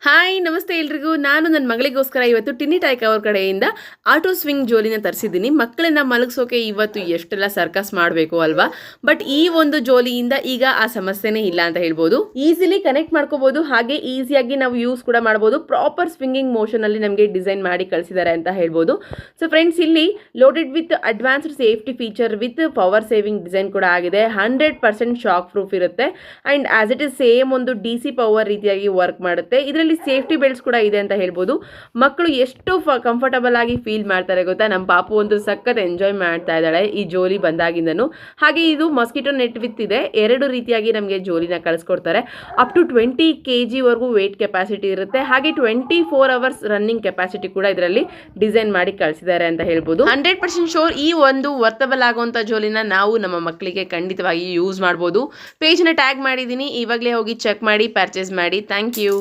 Hi ನಮಸ್ತೆ ಎಲ್ರಿಗೂ. ನಾನು ನನ್ನ ಮಗಳಿಗೋಸ್ಕರ ಇವತ್ತು ಟಿನಿ ಟೈಕ್ ಅವ್ರ ಕಡೆಯಿಂದ ಆಟೋ ಸ್ವಿಂಗ್ ಜೋಲಿನ ತರಿಸಿದ್ದೀನಿ. ಮಕ್ಕಳನ್ನ ಮಲಗಿಸೋಕೆ ಇವತ್ತು ಎಷ್ಟೆಲ್ಲ ಸರ್ಕಸ್ ಮಾಡಬೇಕು ಅಲ್ವಾ, ಬಟ್ ಈ ಒಂದು ಜೋಲಿಯಿಂದ ಈಗ ಆ ಸಮಸ್ಯೆನೇ ಇಲ್ಲ ಅಂತ ಹೇಳ್ಬೋದು. ಈಸಿಲಿ ಕನೆಕ್ಟ್ ಮಾಡ್ಕೋಬಹುದು, ಹಾಗೆ ಈಸಿಯಾಗಿ ನಾವು ಯೂಸ್ ಕೂಡ ಮಾಡ್ಬೋದು. ಪ್ರಾಪರ್ ಸ್ವಿಂಗಿಂಗ್ ಮೋಷನ್ ಅಲ್ಲಿ ನಮಗೆ ಡಿಸೈನ್ ಮಾಡಿ ಕಳಿಸಿದ್ದಾರೆ ಅಂತ ಹೇಳ್ಬೋದು. ಸೊ ಫ್ರೆಂಡ್ಸ್, ಇಲ್ಲಿ loaded with advanced safety feature with power saving design ಕೂಡ ಆಗಿದೆ. 100% ಶಾಕ್ ಪ್ರೂಫ್ ಇರುತ್ತೆ and as it is same ಒಂದು DC ಪವರ್ ರೀತಿಯಾಗಿ ವರ್ಕ್ ಮಾಡುತ್ತೆ. ಇದರಲ್ಲಿ ಸೇಫ್ಟಿ ಬೆಲ್ಟ್ಸ್ ಕೂಡ ಇದೆ ಅಂತ ಹೇಳ್ಬೋದು. ಮಕ್ಕಳು ಎಷ್ಟು ಕಂಫರ್ಟಬಲ್ ಆಗಿ ಫೀಲ್ ಮಾಡ್ತಾರೆ ಗೊತ್ತಾ. ನಮ್ಮ ಪಾಪು ಒಂದು ಸಖತ್ ಎಂಜಾಯ್ ಮಾಡ್ತಾ ಇದ್ದಾಳೆ ಈ ಜೋಲಿ ಬಂದಾಗಿಂದನು. ಹಾಗೆ ಇದು ಮಸ್ಕಿಟೋ ನೆಟ್ ವಿತ್ ಇದೆ. 2 ರೀತಿಯಾಗಿ ನಮಗೆ ಜೋಲಿನ ಕಳಿಸ್ಕೊಡ್ತಾರೆ. ಅಪ್ ಟು 20 kg ವರೆಗೂ ವೇಟ್ ಕೆಪಾಸಿಟಿ ಇರುತ್ತೆ. ಹಾಗೆ 24 ಅವರ್ಸ್ ರನ್ನಿಂಗ್ ಕೆಪಾಸಿಟಿ ಕೂಡ ಇದರಲ್ಲಿ ಡಿಸೈನ್ ಮಾಡಿ ಕಳಿಸಿದ್ದಾರೆ ಅಂತ ಹೇಳ್ಬೋದು. 100% ಶೋರ್ ಈ ಒಂದು ವರ್ತಬಲ್ ಆಗುವಂತ ಜೋಲಿನ ನಾವು ನಮ್ಮ ಮಕ್ಕಳಿಗೆ ಖಂಡಿತವಾಗಿ ಯೂಸ್ ಮಾಡ್ಬೋದು. ಪೇಜ್ನ ಟ್ಯಾಗ್ ಮಾಡಿದ್ದೀನಿ, ಇವಾಗಲೇ ಹೋಗಿ ಚೆಕ್ ಮಾಡಿ ಪರ್ಚೇಸ್ ಮಾಡಿ. Thank you.